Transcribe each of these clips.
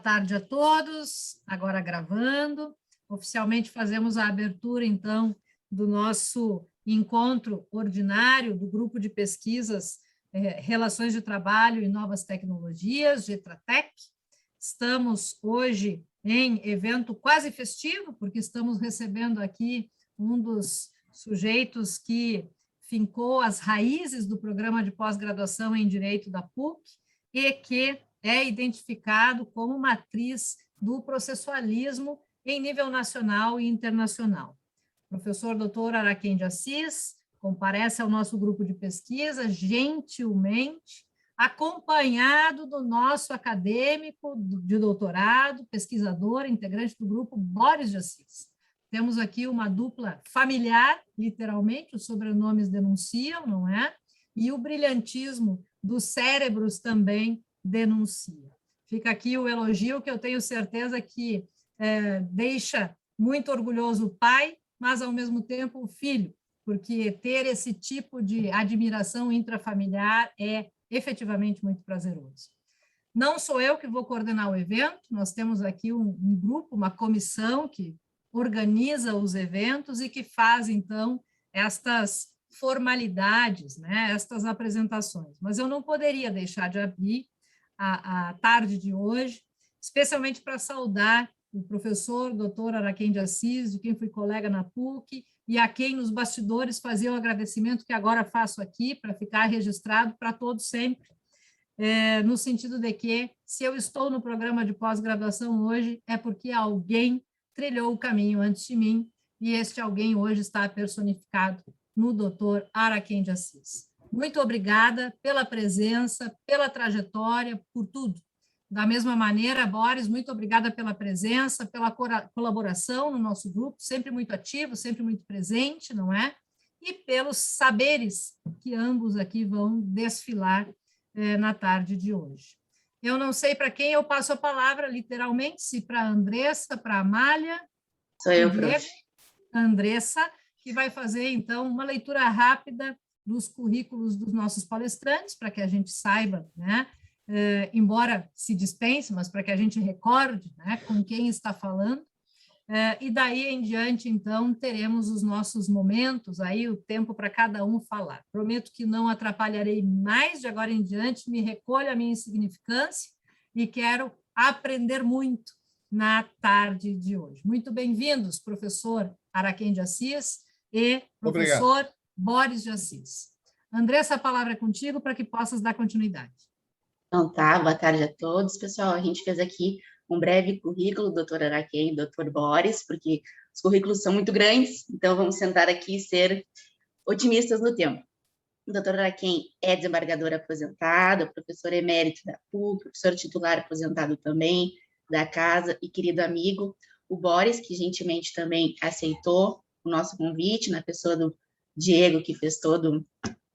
tarde a todos, agora gravando. Oficialmente fazemos a abertura, então, do nosso encontro ordinário do Grupo de Pesquisas Relações de Trabalho e Novas Tecnologias, GETRATEC. Estamos hoje em evento quase festivo, porque estamos recebendo aqui um dos sujeitos que fincou as raízes do programa de pós-graduação em Direito da PUC e que é identificado como matriz do processualismo em nível nacional e internacional. O professor Dr. Araquém de Assis comparece ao nosso grupo de pesquisa gentilmente, acompanhado do nosso acadêmico de doutorado, pesquisador, integrante do grupo Boris de Assis. Temos aqui uma dupla familiar, literalmente, os sobrenomes denunciam, não é? E o brilhantismo dos cérebros também denuncia. Fica aqui o elogio que eu tenho certeza que deixa muito orgulhoso o pai, mas, ao mesmo tempo, o filho, porque ter esse tipo de admiração intrafamiliar é efetivamente muito prazeroso. Não sou eu que vou coordenar o evento, nós temos aqui um grupo, uma comissão que organiza os eventos e que faz, então, estas formalidades, né, estas apresentações. Mas eu não poderia deixar de abrir a tarde de hoje, especialmente para saudar o professor Dr. Araquém de Assis, de quem fui colega na PUC, e a quem nos bastidores fazia o agradecimento que agora faço aqui, para ficar registrado para todos sempre, no sentido de que, se eu estou no programa de pós-graduação hoje, é porque alguém trilhou o caminho antes de mim, e este alguém hoje está personificado no Dr. Araquém de Assis. Muito obrigada pela presença, pela trajetória, por tudo. Da mesma maneira, Boris, muito obrigada pela presença, pela colaboração no nosso grupo, sempre muito ativo, sempre muito presente, não é? E pelos saberes que ambos aqui vão desfilar na tarde de hoje. Eu não sei para quem eu passo a palavra, literalmente, se para a Andressa, para a Amália. Sou eu, prof. Andressa, que vai fazer, então, uma leitura rápida dos currículos dos nossos palestrantes, para que a gente saiba, né? Embora se dispense, mas para que a gente recorde, né, com quem está falando. E daí em diante, então, teremos os nossos momentos, aí o tempo para cada um falar. Prometo que não atrapalharei mais de agora em diante, me recolho a minha insignificância e quero aprender muito na tarde de hoje. Muito bem-vindos, professor Araquém de Assis e professor Obrigado. Boris de Assis. Andressa, a palavra é contigo para que possas dar continuidade. Então tá, boa tarde a todos, pessoal. A gente fez aqui um breve currículo, doutor Araquém e doutor Boris, porque os currículos são muito grandes, então vamos sentar aqui e ser otimistas no tempo. O doutor Araquém é desembargador aposentado, professor emérito da PUC, professor titular aposentado também da casa e querido amigo. O Boris, que gentilmente também aceitou o nosso convite, na pessoa do Diego, que fez todo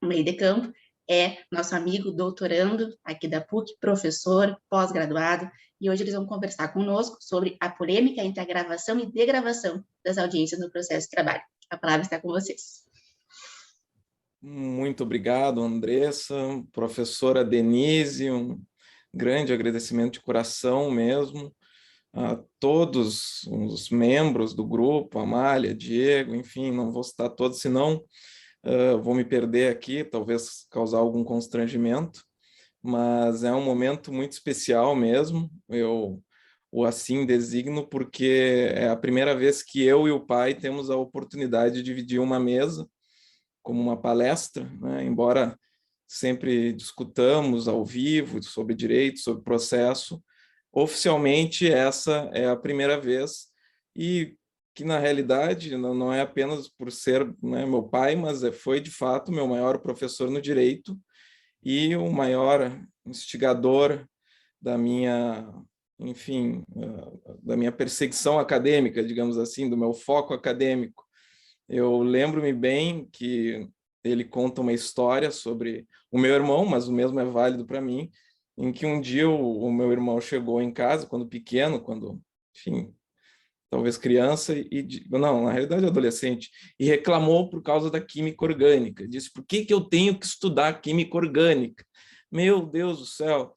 o meio de campo, é nosso amigo doutorando aqui da PUC, professor, pós-graduado, e hoje eles vão conversar conosco sobre a polêmica entre a gravação e degravação das audiências no processo de trabalho. A palavra está com vocês. Muito obrigado, Andressa, professora Denise, um grande agradecimento de coração mesmo a todos os membros do grupo, Amália, Diego, enfim, não vou citar todos, senão vou me perder aqui, talvez causar algum constrangimento, mas é um momento muito especial mesmo, eu o assim designo porque é a primeira vez que eu e o pai temos a oportunidade de dividir uma mesa como uma palestra, né? Embora sempre discutamos ao vivo sobre direito, sobre processo, oficialmente essa é a primeira vez, e que na realidade não é apenas por ser, né, meu pai, mas foi de fato meu maior professor no direito e o maior instigador da minha, enfim, da minha perseguição acadêmica, digamos assim, do meu foco acadêmico. Eu lembro-me bem que ele conta uma história sobre o meu irmão, mas o mesmo é válido para mim, em que um dia o meu irmão chegou em casa, quando pequeno, quando, enfim, talvez criança, não, na realidade adolescente, e reclamou por causa da química orgânica. Disse, por que eu tenho que estudar química orgânica? Meu Deus do céu!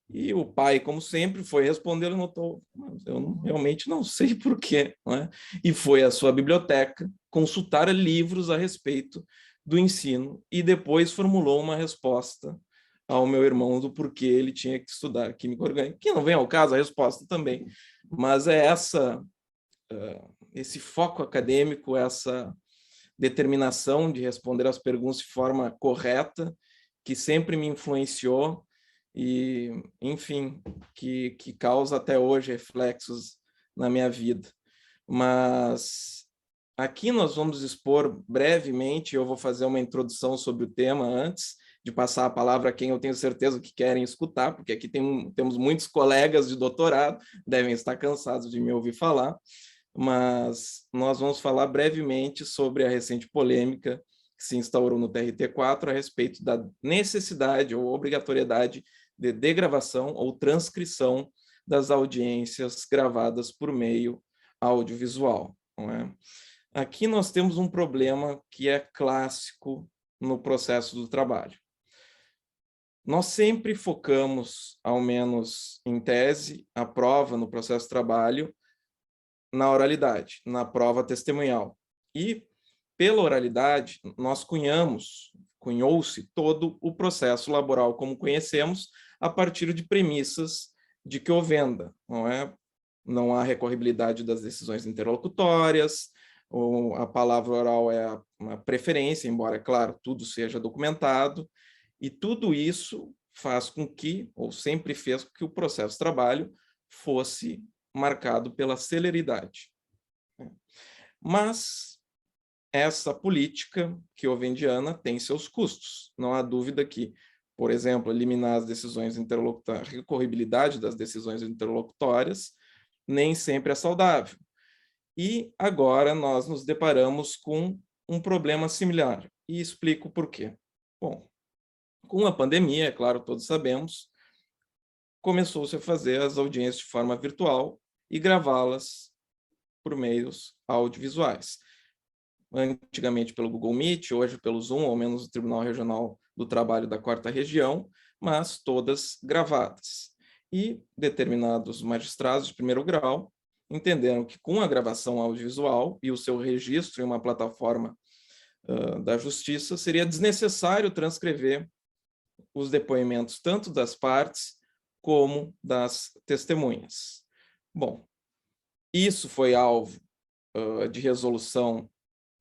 E o pai, como sempre, foi responder, ele notou, realmente não sei por quê, não é? E foi à sua biblioteca consultar livros a respeito do ensino e depois formulou uma resposta ao meu irmão do porquê ele tinha que estudar química orgânica, que não vem ao caso a resposta também, mas é esse foco acadêmico, essa determinação de responder as perguntas de forma correta, que sempre me influenciou e, enfim, que causa até hoje reflexos na minha vida. Mas aqui nós vamos expor brevemente, eu vou fazer uma introdução sobre o tema antes de passar a palavra a quem eu tenho certeza que querem escutar, porque aqui temos muitos colegas de doutorado, devem estar cansados de me ouvir falar, mas nós vamos falar brevemente sobre a recente polêmica que se instaurou no TRT4 a respeito da necessidade ou obrigatoriedade de degravação ou transcrição das audiências gravadas por meio audiovisual. Não é? Aqui nós temos um problema que é clássico no processo do trabalho. Nós sempre focamos, ao menos em tese, a prova no processo de trabalho, na oralidade, na prova testemunhal. E, pela oralidade, nós cunhou-se todo o processo laboral como conhecemos, a partir de premissas de que houvenda, não é? Não há recorribilidade das decisões interlocutórias, a palavra oral é uma preferência, embora, claro, tudo seja documentado, e tudo isso faz com que, ou sempre fez com que o processo de trabalho fosse marcado pela celeridade. Mas essa política quiovendiana tem seus custos. Não há dúvida que, por exemplo, eliminar as decisões interlocutórias, a recorribilidade das decisões interlocutórias, nem sempre é saudável. E agora nós nos deparamos com um problema similar. E explico por quê. Bom, com a pandemia, é claro, todos sabemos, começou-se a fazer as audiências de forma virtual e gravá-las por meios audiovisuais. Antigamente pelo Google Meet, hoje pelo Zoom, ao menos o Tribunal Regional do Trabalho da 4ª Região, mas todas gravadas. E determinados magistrados de primeiro grau entenderam que com a gravação audiovisual e o seu registro em uma plataforma da Justiça, seria desnecessário transcrever os depoimentos tanto das partes como das testemunhas. Bom, isso foi alvo de resolução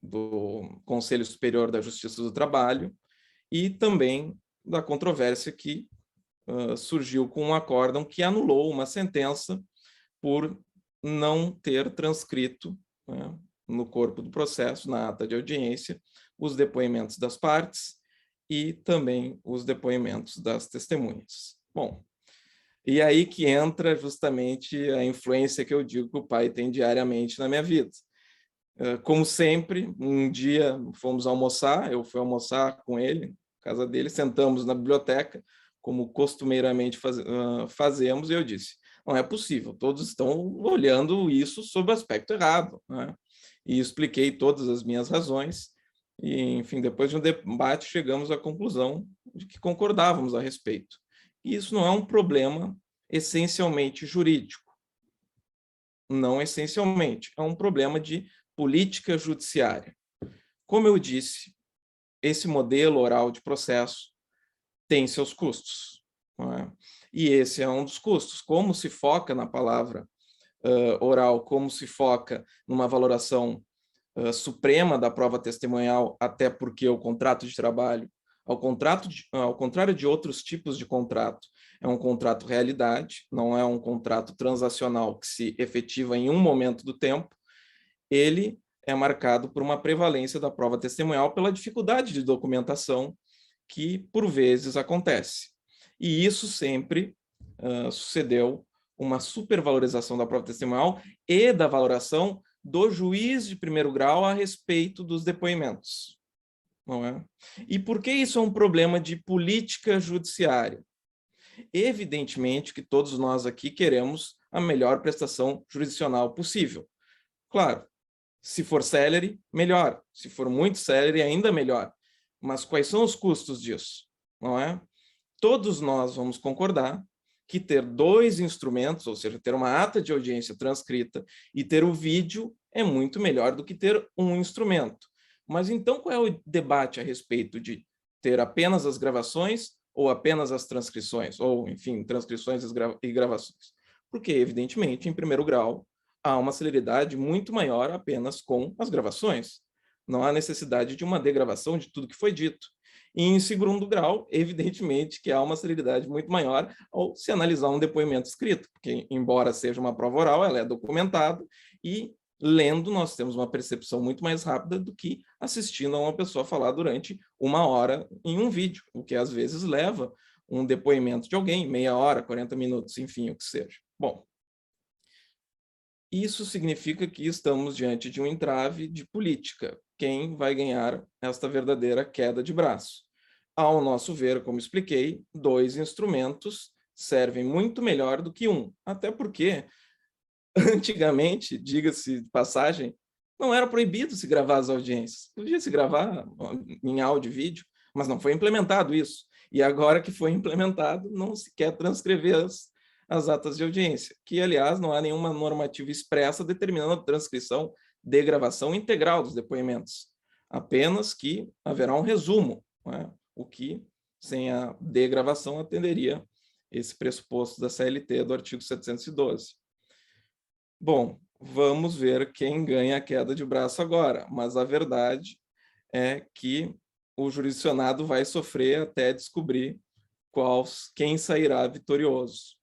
do Conselho Superior da Justiça do Trabalho e também da controvérsia que surgiu com um acórdão que anulou uma sentença por não ter transcrito, né, no corpo do processo, na ata de audiência, os depoimentos das partes e também os depoimentos das testemunhas. Bom, e aí que entra justamente a influência que eu digo que o pai tem diariamente na minha vida. Como sempre, um dia fomos almoçar, eu fui almoçar com ele, na casa dele, sentamos na biblioteca, como costumeiramente fazemos, e eu disse, não é possível, todos estão olhando isso sob o aspecto errado, né? E expliquei todas as minhas razões, e, enfim, depois de um debate, chegamos à conclusão de que concordávamos a respeito. E isso não é um problema essencialmente jurídico. Não essencialmente. É um problema de política judiciária. Como eu disse, esse modelo oral de processo tem seus custos. Não é? E esse é um dos custos. Como se foca na palavra oral, como se foca numa valoração suprema da prova testemunhal, até porque o contrato de trabalho, ao contrário de outros tipos de contrato, é um contrato realidade, não é um contrato transacional que se efetiva em um momento do tempo, ele é marcado por uma prevalência da prova testemunhal pela dificuldade de documentação que, por vezes, acontece. E isso sempre sucedeu uma supervalorização da prova testemunhal e da valoração do juiz de primeiro grau a respeito dos depoimentos. Não é? E por que isso é um problema de política judiciária? Evidentemente que todos nós aqui queremos a melhor prestação jurisdicional possível. Claro, se for célere, melhor. Se for muito célere, ainda melhor. Mas quais são os custos disso? Não é? Todos nós vamos concordar que ter 2 instrumentos, ou seja, ter uma ata de audiência transcrita e ter o vídeo é muito melhor do que ter um instrumento. Mas então qual é o debate a respeito de ter apenas as gravações ou apenas as transcrições? Ou, enfim, transcrições e gravações? Porque, evidentemente, em primeiro grau, há uma celeridade muito maior apenas com as gravações. Não há necessidade de uma degravação de tudo que foi dito. E, em segundo grau, evidentemente que há uma celeridade muito maior ao se analisar um depoimento escrito, porque, embora seja uma prova oral, ela é documentada e, lendo, nós temos uma percepção muito mais rápida do que assistindo a uma pessoa falar durante 1 hora em um vídeo, o que às vezes leva um depoimento de alguém, meia hora, 40 minutos, enfim, o que seja. Bom, isso significa que estamos diante de um entrave de política. Quem vai ganhar esta verdadeira queda de braço? Ao nosso ver, como expliquei, 2 instrumentos servem muito melhor do que um, até porque, antigamente, diga-se de passagem, não era proibido se gravar as audiências. Podia se gravar em áudio e vídeo, mas não foi implementado isso. E agora que foi implementado, não se quer transcrever as atas de audiência, que, aliás, não há nenhuma normativa expressa determinando a transcrição de gravação integral dos depoimentos, apenas que haverá um resumo, né? O que, sem a degravação, atenderia esse pressuposto da CLT do artigo 712. Bom, vamos ver quem ganha a queda de braço agora, mas a verdade é que o jurisdicionado vai sofrer até descobrir quem sairá vitorioso.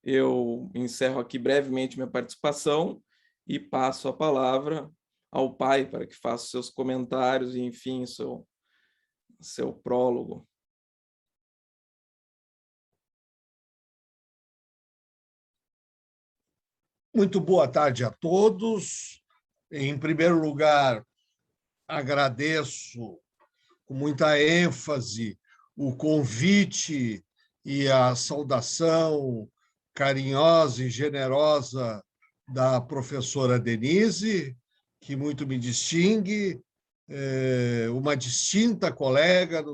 Eu encerro aqui brevemente minha participação e passo a palavra ao pai para que faça seus comentários e, enfim, seu prólogo. Muito boa tarde a todos. Em primeiro lugar, agradeço com muita ênfase o convite e a saudação carinhosa e generosa da professora Denise, que muito me distingue, uma distinta colega,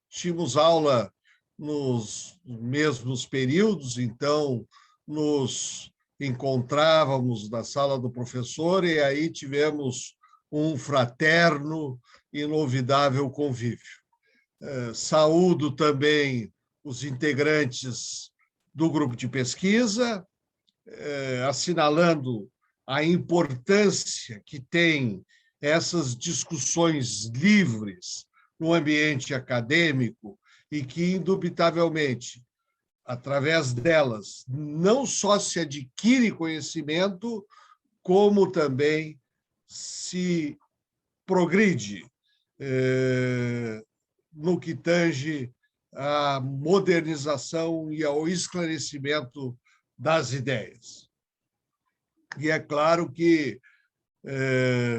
tínhamos aula nos mesmos períodos, então nos encontrávamos na sala do professor e aí tivemos um fraterno e inovidável convívio. Saúdo também os integrantes do grupo de pesquisa, assinalando a importância que tem essas discussões livres no ambiente acadêmico e que, indubitavelmente, através delas, não só se adquire conhecimento, como também se progride no que tange à modernização e ao esclarecimento das ideias. E é claro que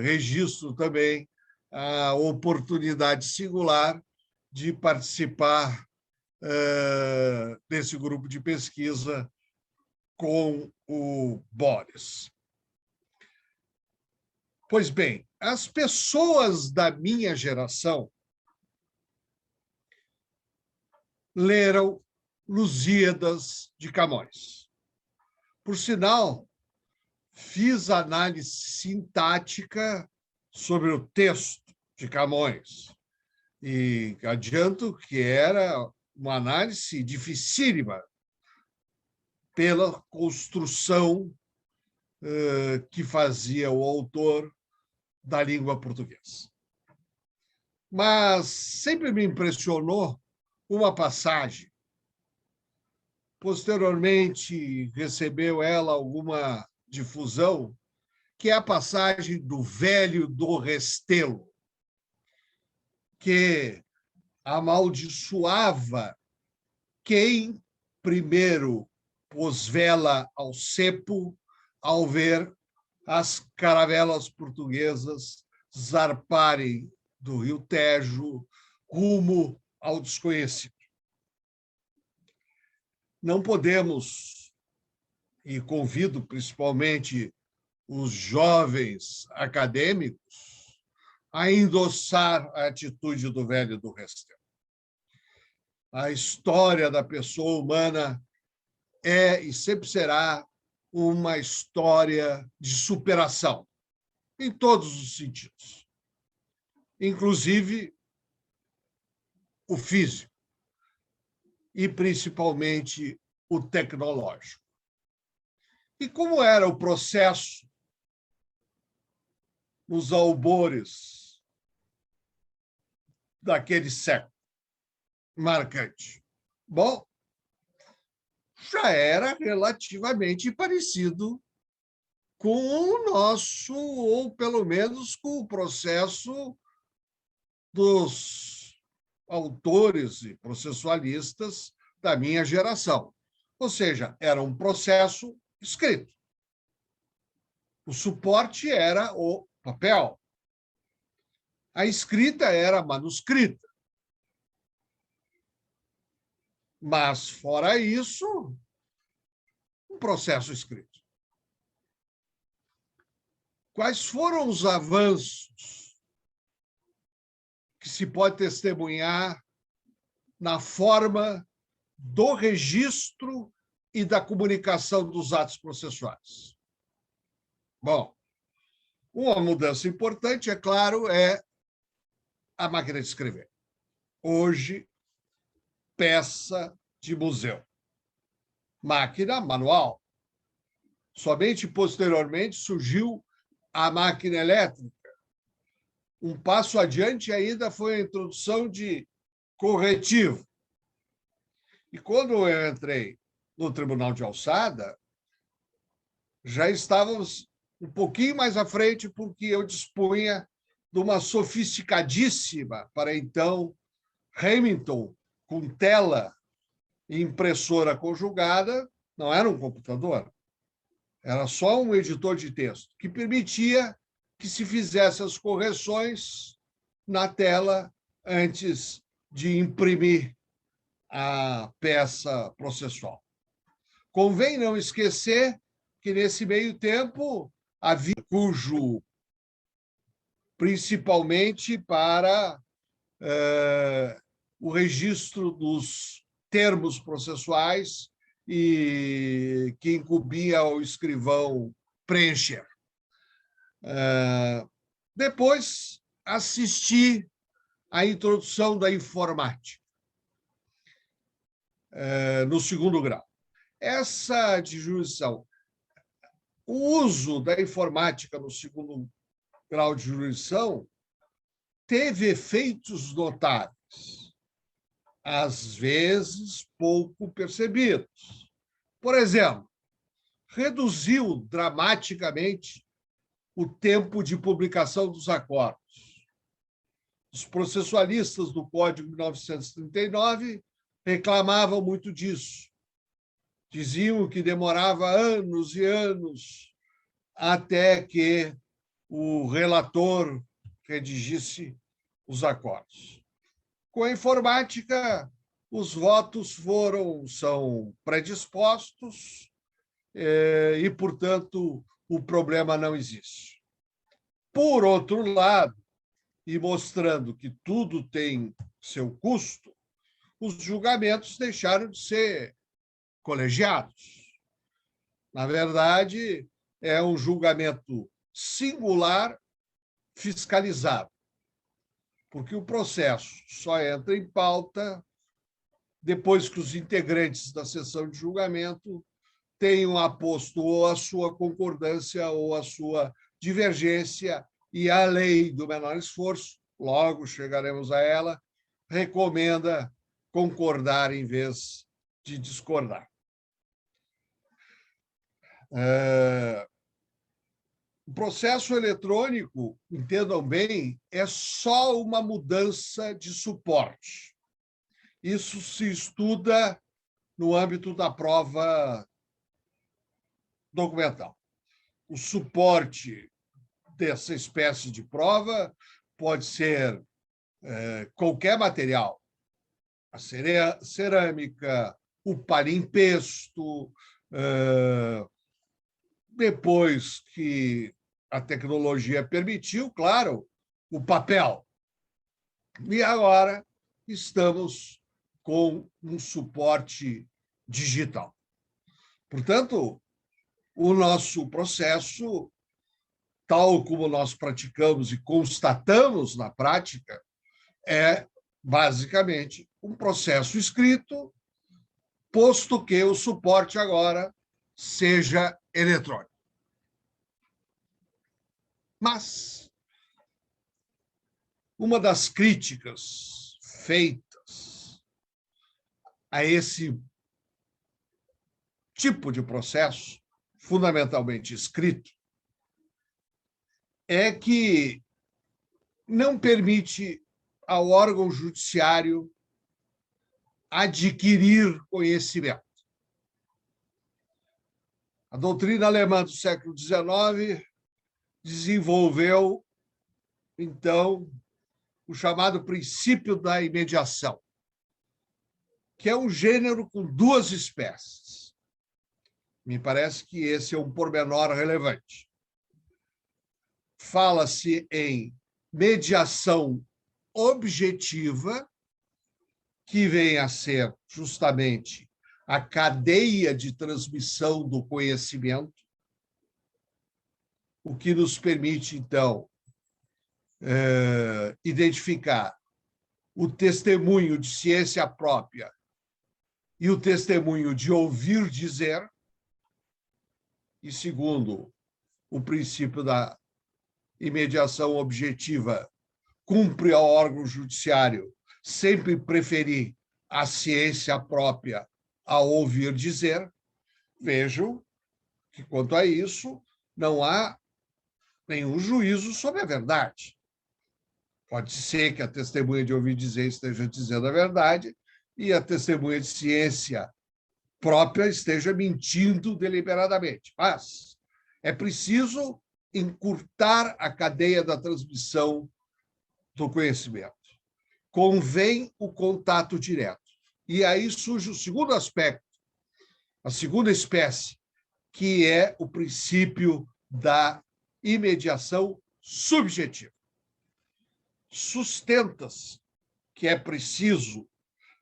registro também a oportunidade singular de participar desse grupo de pesquisa com o Boris. Pois bem, as pessoas da minha geração leram Lusíadas de Camões. Por sinal, fiz análise sintática sobre o texto de Camões e adianto que era uma análise dificílima pela construção que fazia o autor da língua portuguesa. Mas sempre me impressionou uma passagem. Posteriormente, recebeu ela alguma difusão, que é a passagem do Velho do Restelo, que amaldiçoava quem primeiro pôs vela ao cepo ao ver as caravelas portuguesas zarparem do Rio Tejo rumo ao desconhecido. Não podemos, e convido principalmente os jovens acadêmicos, a endossar a atitude do Velho do Restelo. A história da pessoa humana é e sempre será uma história de superação, em todos os sentidos, inclusive o físico e, principalmente, o tecnológico. E como era o processo nos albores daquele século marcante? Bom, já era relativamente parecido com o nosso, ou pelo menos com o processo dos autores e processualistas da minha geração. Ou seja, era um processo escrito. O suporte era o papel. A escrita era manuscrita. Mas, fora isso, um processo escrito. Quais foram os avanços que se pode testemunhar na forma do registro e da comunicação dos atos processuais? Bom, uma mudança importante, é claro, é a máquina de escrever. Hoje, peça de museu. Máquina manual. Somente posteriormente surgiu a máquina elétrica. Um passo adiante ainda foi a introdução de corretivo. E quando eu entrei no Tribunal de Alçada, já estávamos um pouquinho mais à frente, porque eu dispunha de uma sofisticadíssima, para então, Remington, com tela e impressora conjugada. Não era um computador, era só um editor de texto, que permitia que se fizesse as correções na tela antes de imprimir a peça processual. Convém não esquecer que, nesse meio tempo, havia cujo, principalmente para o registro dos termos processuais e que incumbia ao escrivão preencher. Depois, assisti à introdução da informática, no segundo grau. Essa jurisdição, o uso da informática no segundo grau de jurisdição teve efeitos notáveis, às vezes pouco percebidos. Por exemplo, reduziu dramaticamente o tempo de publicação dos acordos. Os processualistas do Código de 1939 reclamavam muito disso. Diziam que demorava anos e anos até que o relator redigisse os acordos. Com a informática, os votos são predispostos e, portanto, o problema não existe. Por outro lado, e mostrando que tudo tem seu custo, os julgamentos deixaram de ser colegiados. Na verdade, é um julgamento singular fiscalizado, porque o processo só entra em pauta depois que os integrantes da sessão de julgamento tenham aposto ou a sua concordância ou a sua divergência, e a lei do menor esforço, logo chegaremos a ela, recomenda concordar em vez de discordar. O processo eletrônico, entendam bem, é só uma mudança de suporte. Isso se estuda no âmbito da prova documental. O suporte dessa espécie de prova pode ser qualquer material. A cerâmica, o palimpesto, depois que a tecnologia permitiu, claro, o papel. E agora estamos com um suporte digital. Portanto, o nosso processo, tal como nós praticamos e constatamos na prática, é basicamente um processo escrito, posto que o suporte agora seja eletrônico. Mas uma das críticas feitas a esse tipo de processo, fundamentalmente escrito, é que não permite ao órgão judiciário adquirir conhecimento. A doutrina alemã do século XIX desenvolveu, então, o chamado princípio da imediação, que é um gênero com duas espécies. Me parece que esse é um pormenor relevante. Fala-se em mediação objetiva, que vem a ser justamente a cadeia de transmissão do conhecimento, o que nos permite, então, identificar o testemunho de ciência própria e o testemunho de ouvir dizer, e segundo o princípio da imediação objetiva, cumpre ao órgão judiciário sempre preferir a ciência própria ao ouvir dizer. Vejam que, quanto a isso, não há nenhum juízo sobre a verdade. Pode ser que a testemunha de ouvir dizer esteja dizendo a verdade e a testemunha de ciência própria esteja mentindo deliberadamente. Mas é preciso encurtar a cadeia da transmissão do conhecimento. Convém o contato direto. E aí surge o segundo aspecto, a segunda espécie, que é o princípio da imediação subjetiva. Sustenta-se que é preciso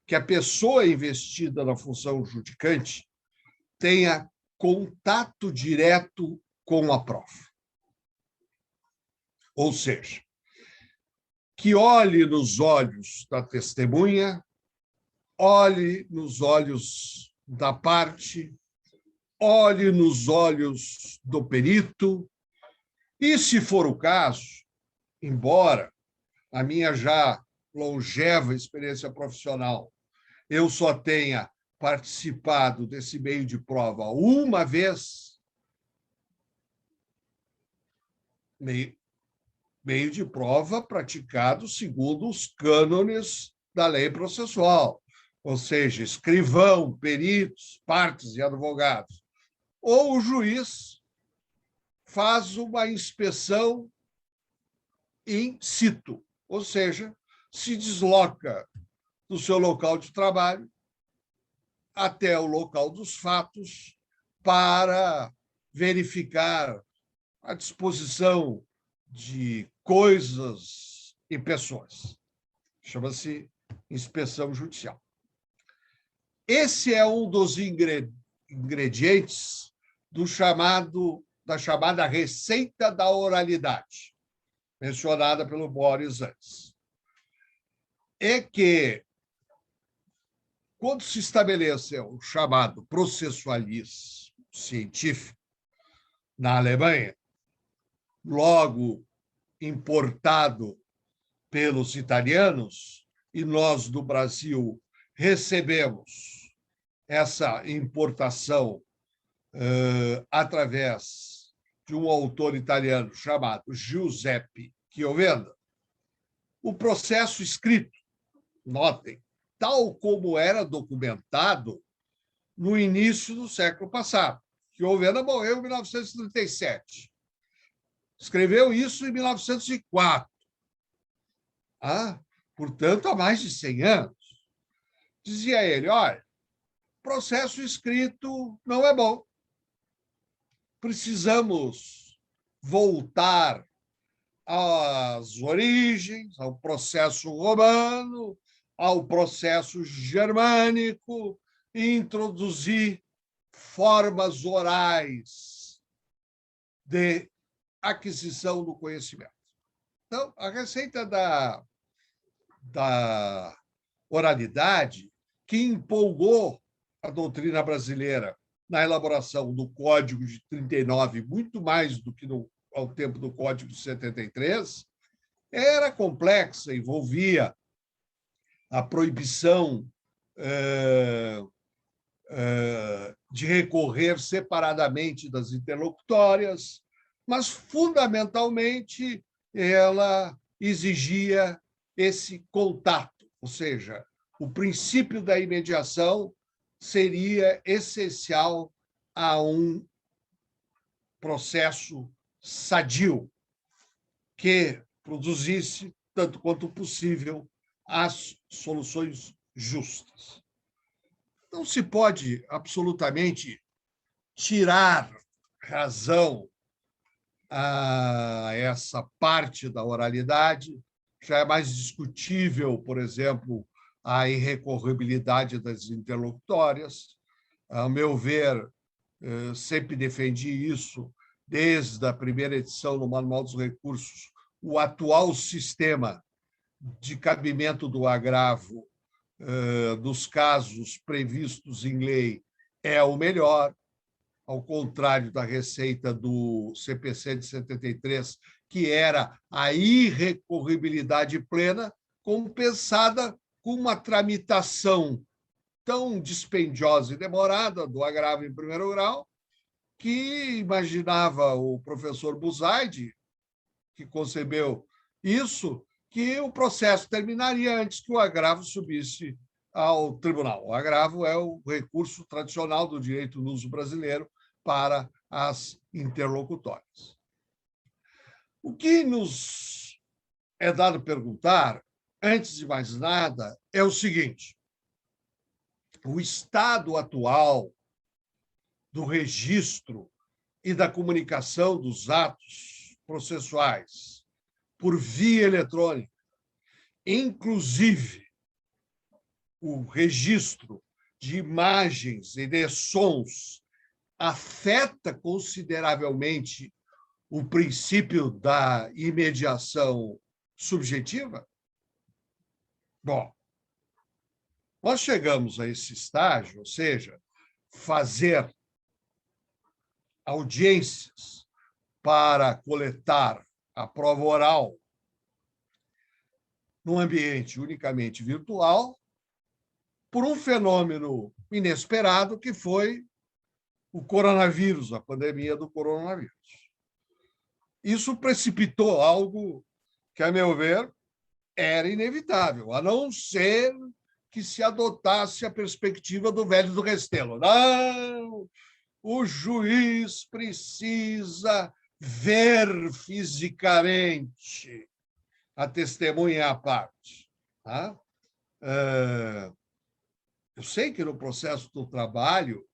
que a pessoa investida na função judicante tenha contato direto com a prova. Ou seja, que olhe nos olhos da testemunha, olhe nos olhos da parte, olhe nos olhos do perito, e, se for o caso, embora a minha já longeva experiência profissional, eu só tenha participado desse meio de prova uma vez, meio de prova praticado segundo os cânones da lei processual, ou seja, escrivão, peritos, partes e advogados. Ou o juiz faz uma inspeção in situ, ou seja, se desloca do seu local de trabalho até o local dos fatos para verificar a disposição de coisas e pessoas. Chama-se inspeção judicial. Esse é um dos ingredientes da chamada receita da oralidade, mencionada pelo Boris antes. É que, quando se estabelece o chamado processualismo científico na Alemanha, logo importado pelos italianos, e nós, do Brasil, recebemos essa importação através de um autor italiano chamado Giuseppe Chiovenda, o processo escrito, notem, tal como era documentado no início do século passado. Chiovenda morreu em 1937. Escreveu isso em 1904. Portanto, há mais de 100 anos. Dizia ele, olha, processo escrito não é bom. Precisamos voltar às origens, ao processo romano, ao processo germânico, e introduzir formas orais de aquisição do conhecimento. Então, a receita da oralidade, que empolgou a doutrina brasileira na elaboração do Código de 39, muito mais do que ao tempo do Código de 73, era complexa, envolvia a proibição de recorrer separadamente das interlocutórias, mas, fundamentalmente, ela exigia esse contato, ou seja, o princípio da imediação seria essencial a um processo sadio que produzisse, tanto quanto possível, as soluções justas. Não se pode absolutamente tirar razão a essa parte da oralidade. Já é mais discutível, por exemplo, a irrecorribilidade das interlocutórias. A meu ver, sempre defendi isso desde a primeira edição do Manual dos Recursos. O atual sistema de cabimento do agravo dos casos previstos em lei é o melhor, ao contrário da receita do CPC de 73, que era a irrecorribilidade plena, compensada com uma tramitação tão dispendiosa e demorada do agravo em primeiro grau, que imaginava o professor Buzaide, que concebeu isso, que o processo terminaria antes que o agravo subisse ao tribunal. O agravo é o recurso tradicional do direito no uso brasileiro para as interlocutórias. O que nos é dado perguntar, antes de mais nada, é o seguinte: o estado atual do registro e da comunicação dos atos processuais por via eletrônica, inclusive o registro de imagens e de sons, afeta consideravelmente o princípio da imediação subjetiva? Bom, nós chegamos a esse estágio, ou seja, fazer audiências para coletar a prova oral num ambiente unicamente virtual, por um fenômeno inesperado que foi o coronavírus, a pandemia do coronavírus. Isso precipitou algo que, a meu ver, era inevitável, a não ser que se adotasse a perspectiva do velho do Restelo. Não, o juiz precisa ver fisicamente a testemunha à parte. Tá? Eu sei que no processo do trabalho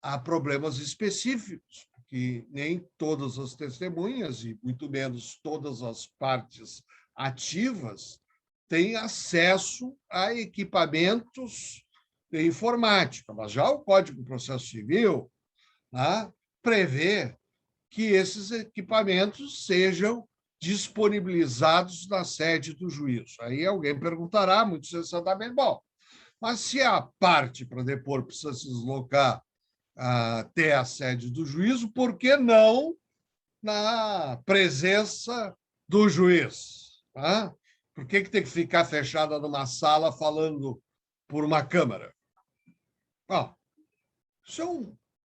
há problemas específicos, porque nem todas as testemunhas, e muito menos todas as partes ativas, têm acesso a equipamentos de informática. Mas já o Código de Processo Civil, né, prevê que esses equipamentos sejam disponibilizados na sede do juízo. Aí alguém perguntará, muito sensatamente, bom, mas se a parte para depor precisa se deslocar até a sede do juízo, por que não na presença do juiz? Tá? Por que tem que ficar fechada numa sala falando por uma câmera? Bom, isso é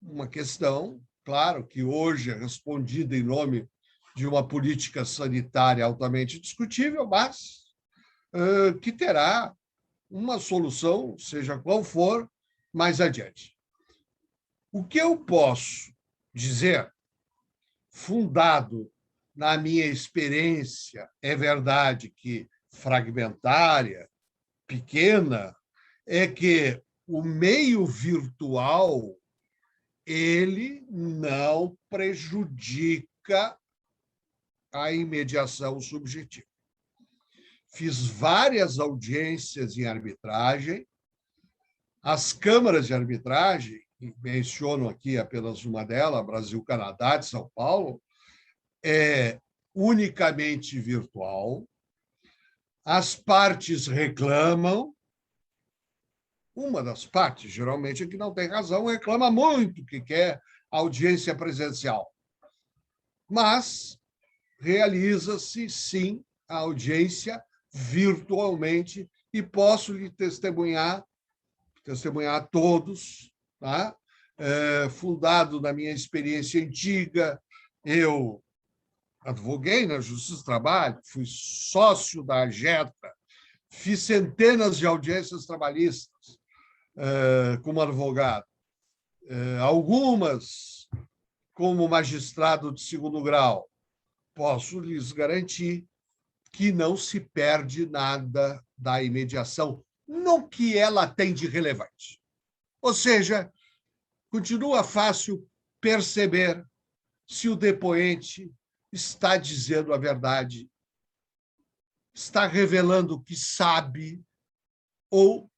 uma questão, claro, que hoje é respondida em nome de uma política sanitária altamente discutível, mas que terá uma solução, seja qual for, mais adiante. O que eu posso dizer, fundado na minha experiência, é verdade que fragmentária, pequena, é que o meio virtual ele não prejudica a imediação subjetiva. Fiz várias audiências em arbitragem. As câmaras de arbitragem e menciono aqui apenas uma delas, Brasil-Canadá, de São Paulo, é unicamente virtual, as partes reclamam, uma das partes, geralmente, que não tem razão, reclama muito que quer audiência presencial. Mas realiza-se, sim, a audiência virtualmente e posso lhe testemunhar a todos, tá? Fundado na minha experiência antiga, eu advoguei na Justiça do Trabalho, fui sócio da AGETA, fiz centenas de audiências trabalhistas como advogado, algumas como magistrado de segundo grau. Posso lhes garantir que não se perde nada da imediação no que ela tem de relevante. Ou seja, continua fácil perceber se o depoente está dizendo a verdade, está revelando o que sabe ou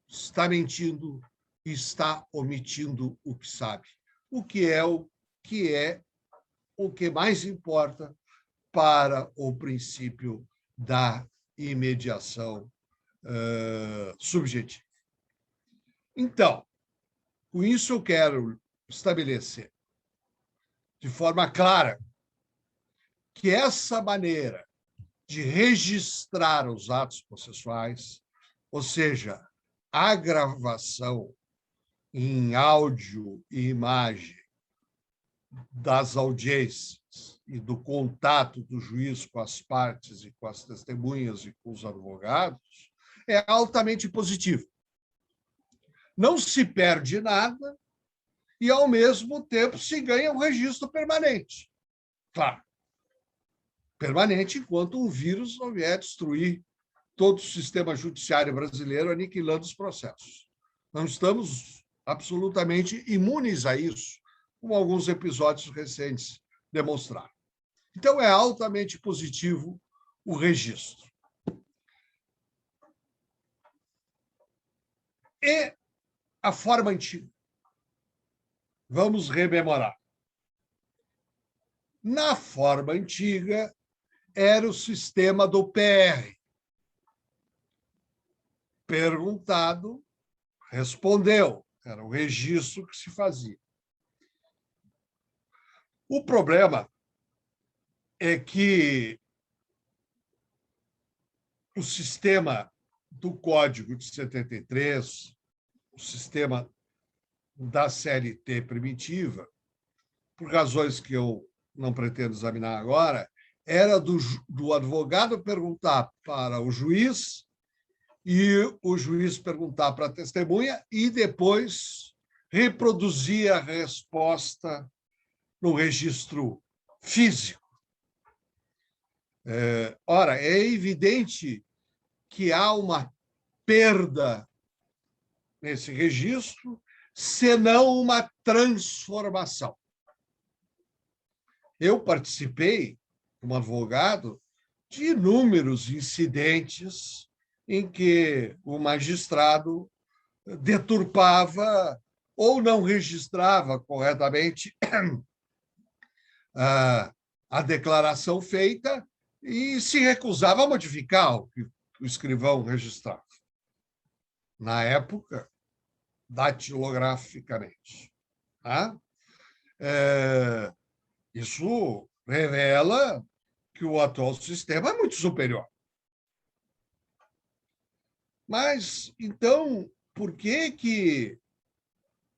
está mentindo e está omitindo o que sabe. O que mais importa para o princípio da imediação subjetiva. Então, com isso eu quero estabelecer de forma clara que essa maneira de registrar os atos processuais, ou seja, a gravação em áudio e imagem das audiências e do contato do juiz com as partes e com as testemunhas e com os advogados, é altamente positivo. Não se perde nada e, ao mesmo tempo, se ganha um registro permanente. Claro, permanente enquanto o vírus não vier destruir todo o sistema judiciário brasileiro, aniquilando os processos. Não estamos absolutamente imunes a isso, como alguns episódios recentes demonstraram. Então, é altamente positivo o registro. E a forma antiga. Vamos rememorar. Na forma antiga, era o sistema do PR. Perguntado, respondeu. Era o registro que se fazia. O problema é que o sistema do Código de 73, o sistema da CLT primitiva, por razões que eu não pretendo examinar agora, era do advogado perguntar para o juiz e o juiz perguntar para a testemunha e depois reproduzir a resposta no registro físico. Ora, é evidente que há uma perda nesse registro, senão uma transformação. Eu participei, como advogado, de inúmeros incidentes em que o magistrado deturpava ou não registrava corretamente a declaração feita e se recusava a modificar o que o escrivão registrava. Na época, datilograficamente. Tá? Isso revela que o atual sistema é muito superior. Mas, então, por que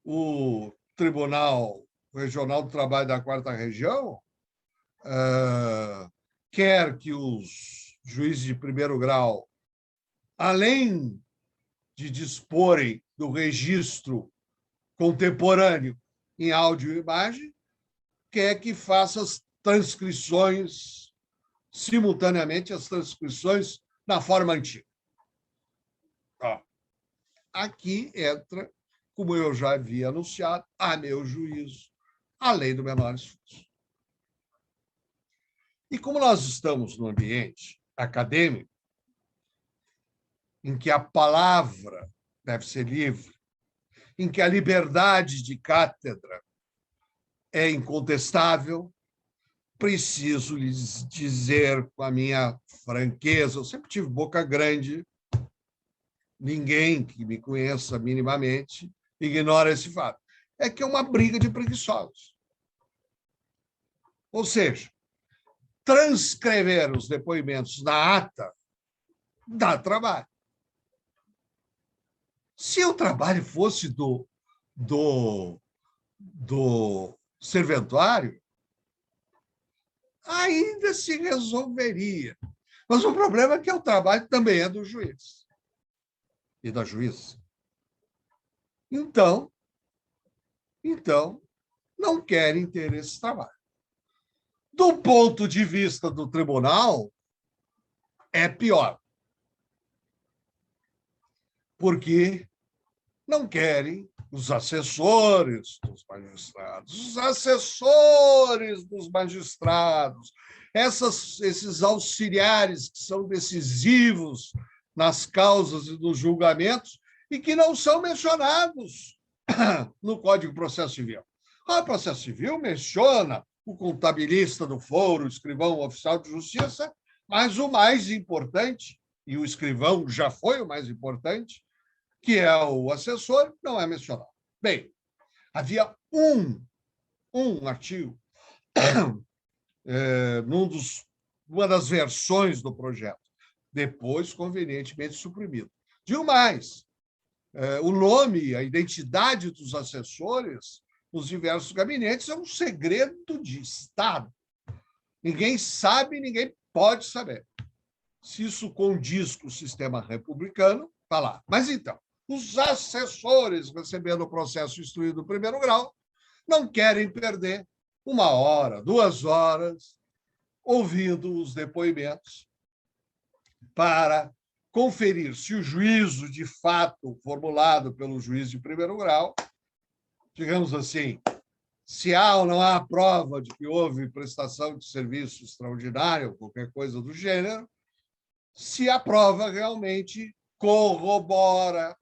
o Tribunal Regional do Trabalho da Quarta Região quer que os juízes de primeiro grau, além de disporem do registro contemporâneo em áudio e imagem, quer que faça as transcrições, simultaneamente, as transcrições na forma antiga. Aqui entra, como eu já havia anunciado, a meu juízo, a lei do menor esforço. E como nós estamos no ambiente acadêmico, em que a palavra deve ser livre em que a liberdade de cátedra é incontestável. Preciso lhes dizer com a minha franqueza, eu sempre tive boca grande, ninguém que me conheça minimamente ignora esse fato, é que é uma briga de preguiçosos. Ou seja, transcrever os depoimentos na ata dá trabalho. Se o trabalho fosse do serventuário, ainda se resolveria. Mas o problema é que o trabalho também é do juiz e da juíza. Então, não querem ter esse trabalho. Do ponto de vista do tribunal, é pior. Porque não querem os assessores dos magistrados, esses auxiliares que são decisivos nas causas e nos julgamentos e que não são mencionados no Código de Processo Civil. O processo civil menciona o contabilista do foro, o escrivão, o oficial de justiça, mas o mais importante, e o escrivão já foi o mais importante, que é o assessor, não é mencionado. Bem, havia um artigo numa das versões do projeto, depois convenientemente suprimido. Digo mais, o nome, a identidade dos assessores nos diversos gabinetes é um segredo de Estado. Ninguém sabe, ninguém pode saber. Se isso condiz com o sistema republicano, está lá. Mas então, os assessores recebendo o processo instruído do primeiro grau não querem perder 1 hora, 2 horas ouvindo os depoimentos para conferir se o juízo de fato formulado pelo juiz de primeiro grau, digamos assim, se há ou não há prova de que houve prestação de serviço extraordinário, qualquer coisa do gênero, se a prova realmente corrobora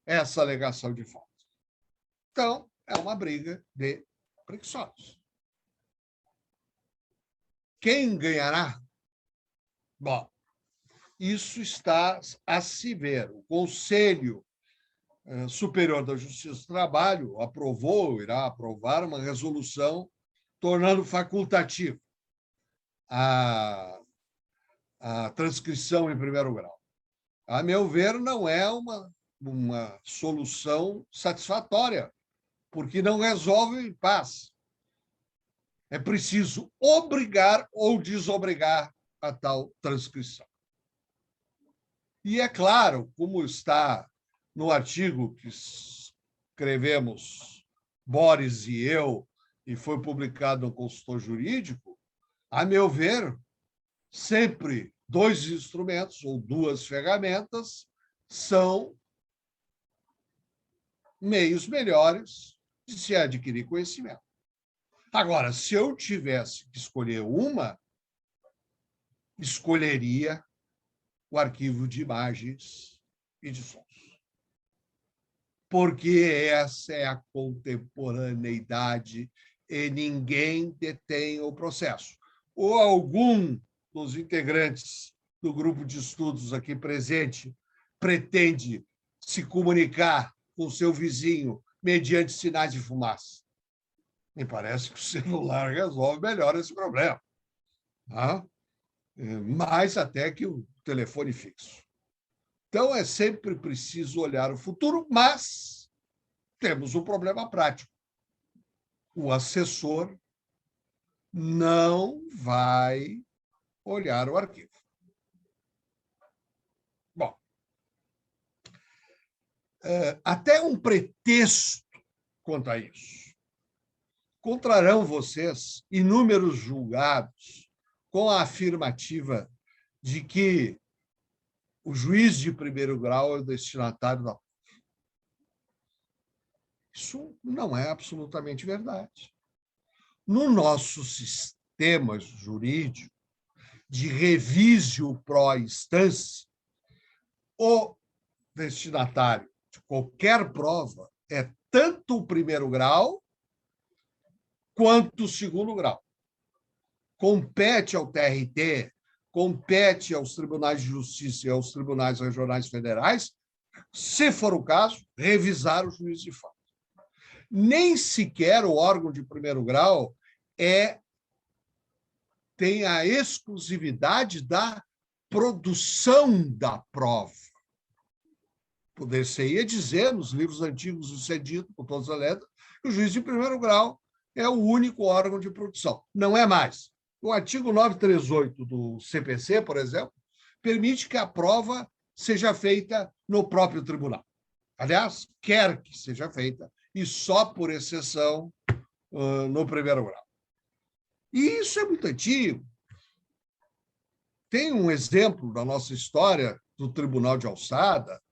essa alegação de falta. Então, é uma briga de preguiçosos. Quem ganhará? Bom, isso está a se ver. O Conselho Superior da Justiça do Trabalho irá aprovar uma resolução tornando facultativo a transcrição em primeiro grau. A meu ver, não é uma solução satisfatória, porque não resolve o impasse. É preciso obrigar ou desobrigar a tal transcrição. E é claro, como está no artigo que escrevemos Boris e eu, e foi publicado no Consultor Jurídico, a meu ver, sempre 2 instrumentos ou 2 ferramentas são meios melhores de se adquirir conhecimento. Agora, se eu tivesse que escolher uma, escolheria o arquivo de imagens e de sons. Porque essa é a contemporaneidade e ninguém detém o processo. Ou algum dos integrantes do grupo de estudos aqui presente pretende se comunicar com seu vizinho mediante sinais de fumaça. Me parece que o celular resolve melhor esse problema. Mais até que o telefone fixo. Então, é sempre preciso olhar o futuro, mas temos um problema prático. O assessor não vai olhar o arquivo. Bom, até um pretexto quanto a isso. Encontrarão vocês inúmeros julgados com a afirmativa de que o juiz de primeiro grau é o destinatário da prova. Isso não é absolutamente verdade. No nosso sistema jurídico de revisio pro instância, o destinatário de qualquer prova é tanto o primeiro grau quanto o segundo grau. Compete ao TRT, compete aos tribunais de justiça e aos tribunais regionais federais, se for o caso, revisar o juízo de fato. Nem sequer o órgão de primeiro grau tem a exclusividade da produção da prova. Poder-se-ia dizer, nos livros antigos, isso é dito por todas as letras, que o juiz de primeiro grau é o único órgão de produção. Não é mais. O artigo 938 do CPC, por exemplo, permite que a prova seja feita no próprio tribunal. Aliás, quer que seja feita, e só por exceção no primeiro grau. E isso é muito antigo. Tem um exemplo da nossa história do Tribunal de Alçada,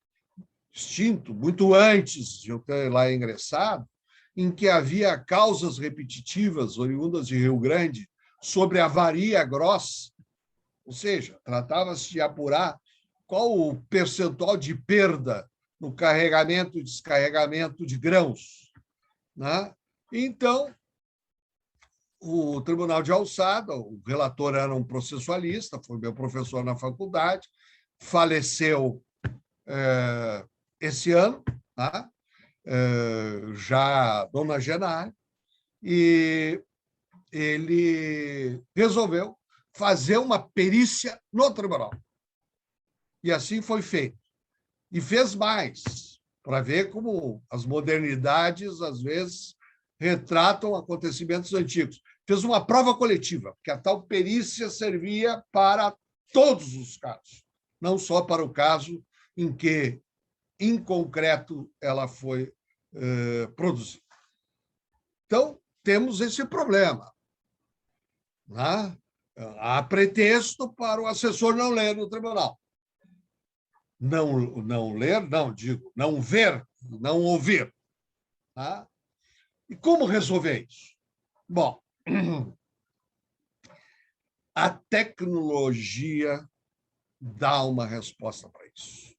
extinto, muito antes de eu ter lá ingressado, em que havia causas repetitivas oriundas de Rio Grande sobre avaria grossa, ou seja, tratava-se de apurar qual o percentual de perda no carregamento e descarregamento de grãos, né? Então, o Tribunal de Alçada, o relator era um processualista, foi meu professor na faculdade, faleceu esse ano, tá? Já nonagenário, e ele resolveu fazer uma perícia no tribunal. E assim foi feito. E fez mais, para ver como as modernidades, às vezes, retratam acontecimentos antigos. Fez uma prova coletiva, porque a tal perícia servia para todos os casos, não só para o caso em que, em concreto, ela foi produzida. Então, temos esse problema, né? Há pretexto para o assessor não ler no tribunal. Não ler, não, digo, não ver, não ouvir. Tá? E como resolver isso? Bom, a tecnologia dá uma resposta para isso.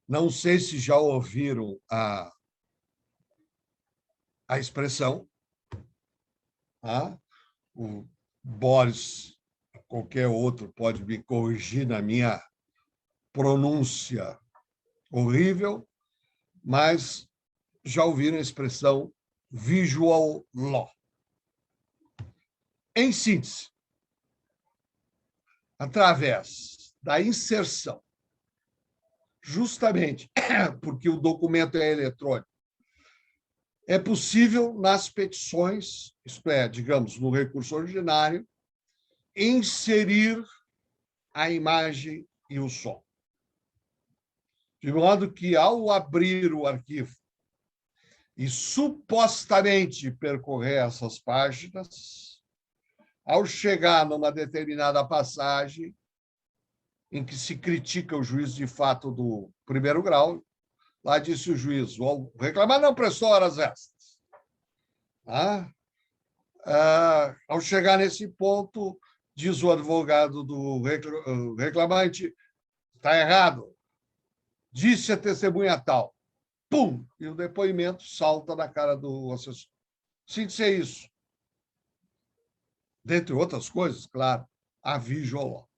Não sei se já ouviram a expressão, tá? O Boris, qualquer outro, pode me corrigir na minha pronúncia horrível, mas já ouviram a expressão visual law. Em síntese, através da inserção, justamente porque o documento é eletrônico, é possível, nas petições, isto é, digamos, no recurso ordinário, inserir a imagem e o som. De modo que, ao abrir o arquivo e supostamente percorrer essas páginas, ao chegar numa determinada passagem em que se critica o juízo de fato do primeiro grau, lá disse o juiz, o reclamado não prestou horas extras. Ao chegar nesse ponto, diz o advogado do reclamante, está errado, disse a testemunha tal. Pum! E o depoimento salta na cara do assessor. Síntese é isso. Dentre outras coisas, claro, a visual law.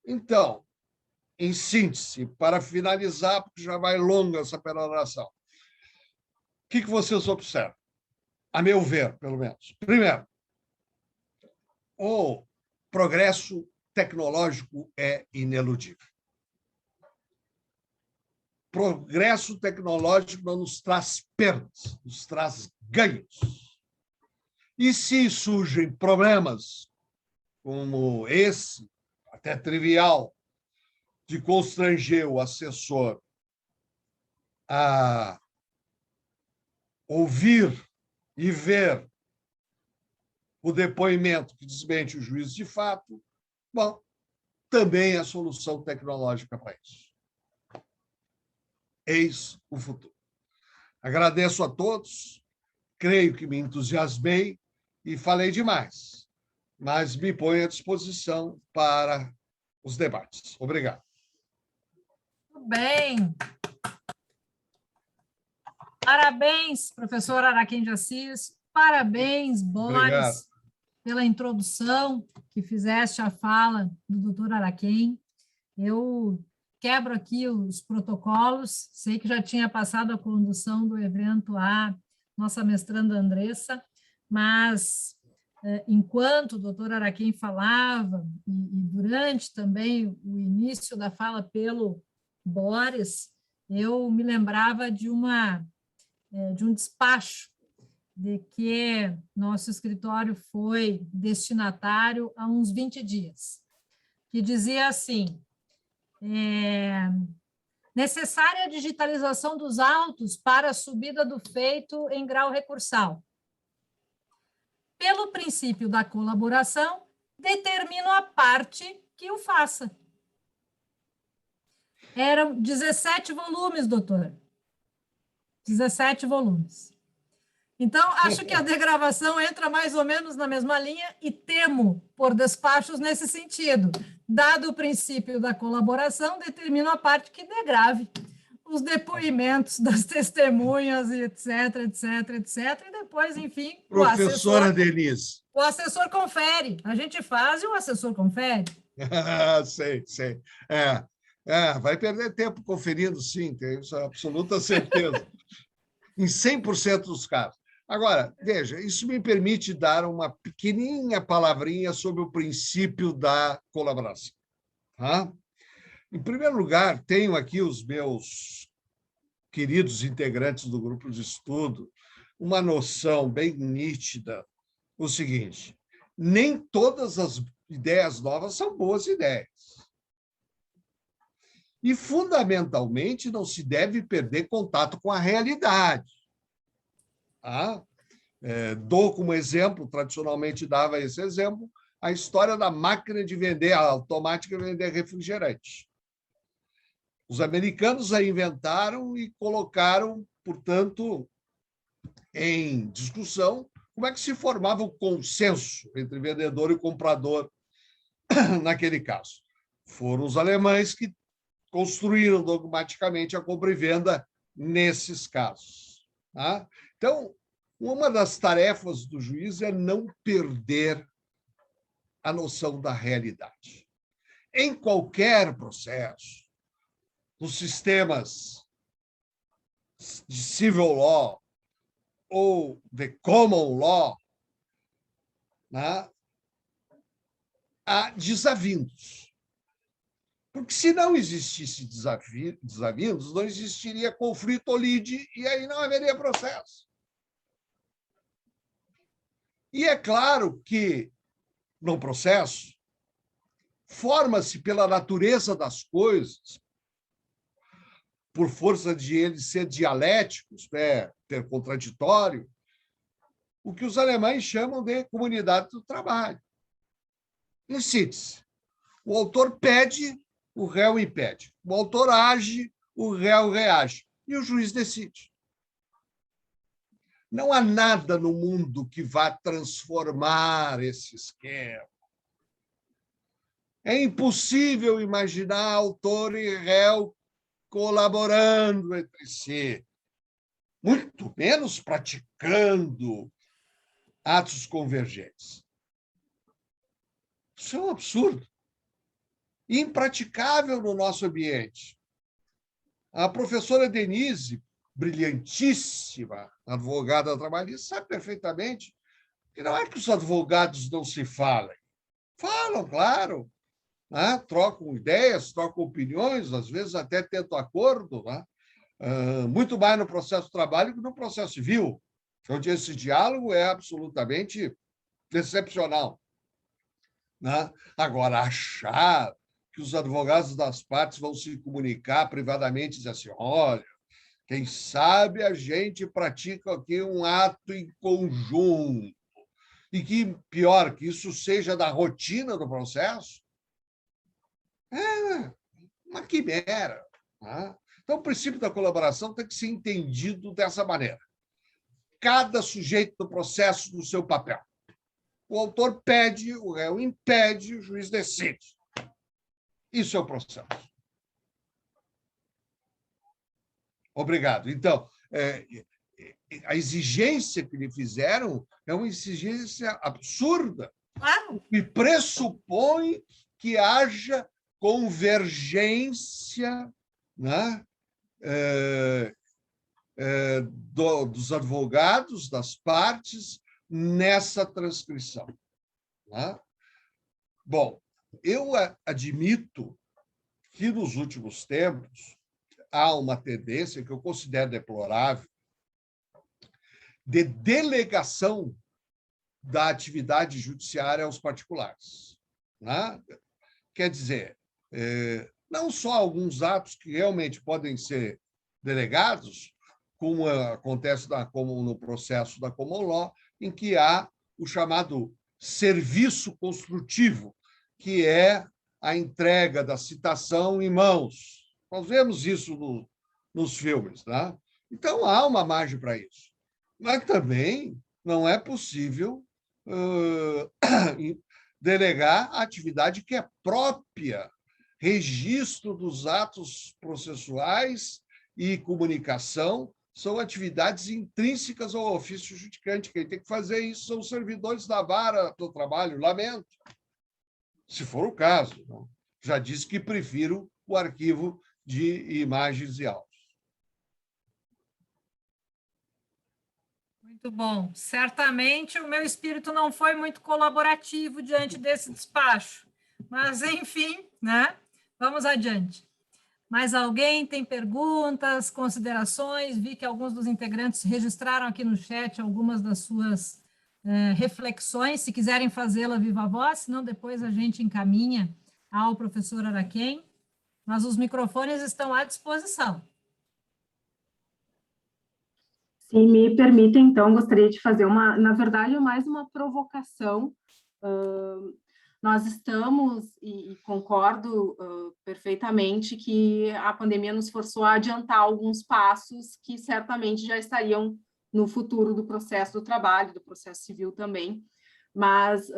Então, em síntese, para finalizar, porque já vai longa essa peroração, o que vocês observam? A meu ver, pelo menos. Primeiro, o progresso tecnológico é ineludível. Progresso tecnológico não nos traz perdas, nos traz ganhos. E se surgem problemas como esse, até trivial, de constranger o assessor a ouvir e ver o depoimento que desmente o juízo de fato, bom, também é solução tecnológica para isso. Eis o futuro. Agradeço a todos, creio que me entusiasmei e falei demais, mas me ponho à disposição para os debates. Obrigado. Muito bem. Parabéns, professor Araquém de Assis, parabéns, Boris, Obrigado. pela introdução que fizeste à fala do doutor Araquém. Eu quebro aqui os protocolos, sei que já tinha passado a condução do evento à nossa mestranda Andressa, mas enquanto o doutor Araquém falava, e durante também o início da fala pelo Boris, eu me lembrava de um despacho de que nosso escritório foi destinatário há uns 20 dias, que dizia assim: necessária a digitalização dos autos para a subida do feito em grau recursal. Pelo princípio da colaboração, determino a parte que o faça. Eram 17 volumes, doutor. 17 volumes. Então, acho que a degravação entra mais ou menos na mesma linha e temo por despachos nesse sentido. Dado o princípio da colaboração, determino a parte que degrave os depoimentos das testemunhas, etc, etc, etc, e depois, enfim, Professora Denise. O assessor confere. A gente faz e o assessor confere. Sei. Vai perder tempo conferindo, sim, tenho absoluta certeza. Em 100% dos casos. Agora, veja, isso me permite dar uma pequenininha palavrinha sobre o princípio da colaboração. Tá? Em primeiro lugar, tenho aqui os meus queridos integrantes do grupo de estudo uma noção bem nítida, o seguinte: nem todas as ideias novas são boas ideias. E, fundamentalmente, não se deve perder contato com a realidade. Tá? Dou como exemplo, tradicionalmente dava esse exemplo, a história da máquina de vender, a automática de vender refrigerante. Os americanos a inventaram e colocaram, portanto, em discussão como é que se formava o consenso entre vendedor e comprador naquele caso. Foram os alemães que construíram dogmaticamente a compra e venda nesses casos. Tá? Então, uma das tarefas do juiz é não perder a noção da realidade. Em qualquer processo, nos sistemas de civil law ou de common law, né, há desavindos. Porque se não existisse desavindos, não existiria conflito ou lide, e aí não haveria processo. E é claro que, no processo, forma-se pela natureza das coisas, por força de eles ser dialéticos, ter contraditório, o que os alemães chamam de comunidade do trabalho. Em síntese, o autor pede, o réu impede. O autor age, o réu reage. E o juiz decide. Não há nada no mundo que vá transformar esse esquema. É impossível imaginar autor e réu colaborando entre si, muito menos praticando atos convergentes. Isso é um absurdo. Impraticável no nosso ambiente. A professora Denise, brilhantíssima advogada trabalhista, sabe perfeitamente que não é que os advogados não se falem. Falam, claro. Né? Trocam ideias, trocam opiniões, às vezes até tentam acordo, né? Muito mais no processo de trabalho que no processo civil, onde esse diálogo é absolutamente excepcional. Né? Agora, achar que os advogados das partes vão se comunicar privadamente e dizer assim: olha, quem sabe a gente pratica aqui um ato em conjunto, e que, pior, que isso seja da rotina do processo, é uma quimera. Tá? Então, o princípio da colaboração tem que ser entendido dessa maneira. Cada sujeito do processo no seu papel. O autor pede, o réu impede, o juiz decide. Isso é o processo. Obrigado. Então, a exigência que lhe fizeram é uma exigência absurda, Claro. e pressupõe que haja convergência, né, dos advogados, das partes, nessa transcrição. Né? Bom, eu admito que, nos últimos tempos, há uma tendência que eu considero deplorável de delegação da atividade judiciária aos particulares. Né? Quer dizer, não só alguns atos que realmente podem ser delegados, como acontece no processo da common law, em que há o chamado serviço construtivo, que é a entrega da citação em mãos. Nós vemos isso nos filmes. Né? Então, há uma margem para isso. Mas também não é possível delegar a atividade que é própria, registro dos atos processuais e comunicação, são atividades intrínsecas ao ofício judicante. Quem tem que fazer isso são os servidores da vara do trabalho, lamento. Se for o caso. Não? Já disse que prefiro o arquivo de imagens e áudios. Muito bom. Certamente o meu espírito não foi muito colaborativo diante desse despacho, mas, enfim, né? Vamos adiante. Mais alguém tem perguntas, considerações? Vi que alguns dos integrantes registraram aqui no chat algumas das suas reflexões, se quiserem fazê-la viva voz, senão depois a gente encaminha ao professor Araquém, mas os microfones estão à disposição. Se me permitem, então, gostaria de fazer na verdade, mais uma provocação. Nós estamos, e concordo perfeitamente, que a pandemia nos forçou a adiantar alguns passos que certamente já estariam no futuro do processo do trabalho, do processo civil também, mas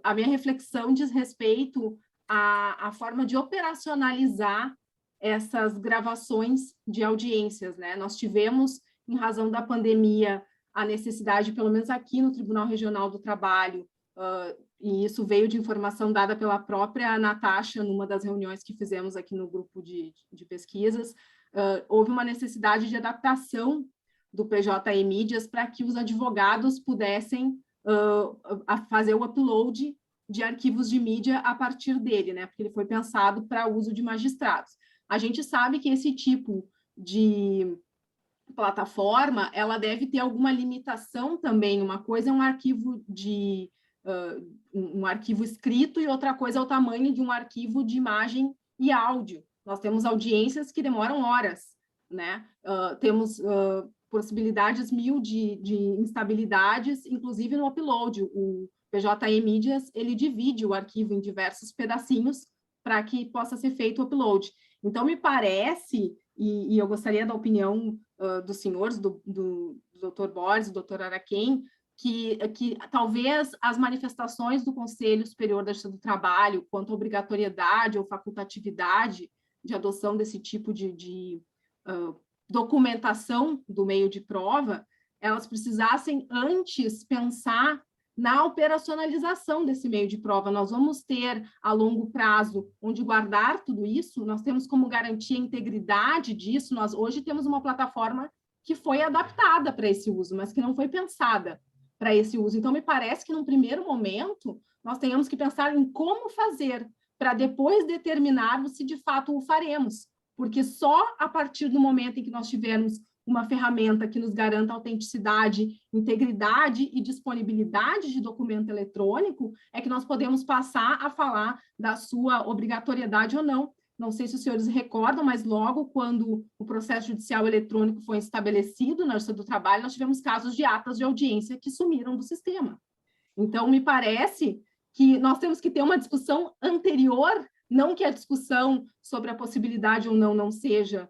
a minha reflexão diz respeito à forma de operacionalizar essas gravações de audiências, né? Nós tivemos, em razão da pandemia, a necessidade, pelo menos aqui no Tribunal Regional do Trabalho, e isso veio de informação dada pela própria Natasha, numa das reuniões que fizemos aqui no grupo de pesquisas, houve uma necessidade de adaptação do PJ e-Mídias para que os advogados pudessem fazer o upload de arquivos de mídia a partir dele, né? Porque ele foi pensado para uso de magistrados. A gente sabe que esse tipo de plataforma, ela deve ter alguma limitação também. Uma coisa é um arquivo um arquivo escrito e outra coisa é o tamanho de um arquivo de imagem e áudio. Nós temos audiências que demoram horas, né? Temos possibilidades mil de instabilidades, inclusive no upload. O PJ e-Mídias, ele divide o arquivo em diversos pedacinhos para que possa ser feito o upload. Então, me parece, e eu gostaria da opinião dos senhores, do Dr. Borges, do Dr. Araquém, que talvez as manifestações do Conselho Superior da Justiça do Trabalho quanto à obrigatoriedade ou facultatividade de adoção desse tipo de documentação do meio de prova, elas precisassem antes pensar na operacionalização desse meio de prova. Nós vamos ter, a longo prazo, onde guardar tudo isso, nós temos como garantia a integridade disso. Nós hoje temos uma plataforma que foi adaptada para esse uso, mas que não foi pensada para esse uso. Então, me parece que, num primeiro momento, nós tenhamos que pensar em como fazer para depois determinarmos se, de fato, o faremos. Porque só a partir do momento em que nós tivermos uma ferramenta que nos garanta autenticidade, integridade e disponibilidade de documento eletrônico, é que nós podemos passar a falar da sua obrigatoriedade ou não. Não sei se os senhores recordam, mas logo quando o processo judicial eletrônico foi estabelecido na Justiça do Trabalho, nós tivemos casos de atas de audiência que sumiram do sistema. Então, me parece que nós temos que ter uma discussão anterior, não que a discussão sobre a possibilidade ou não seja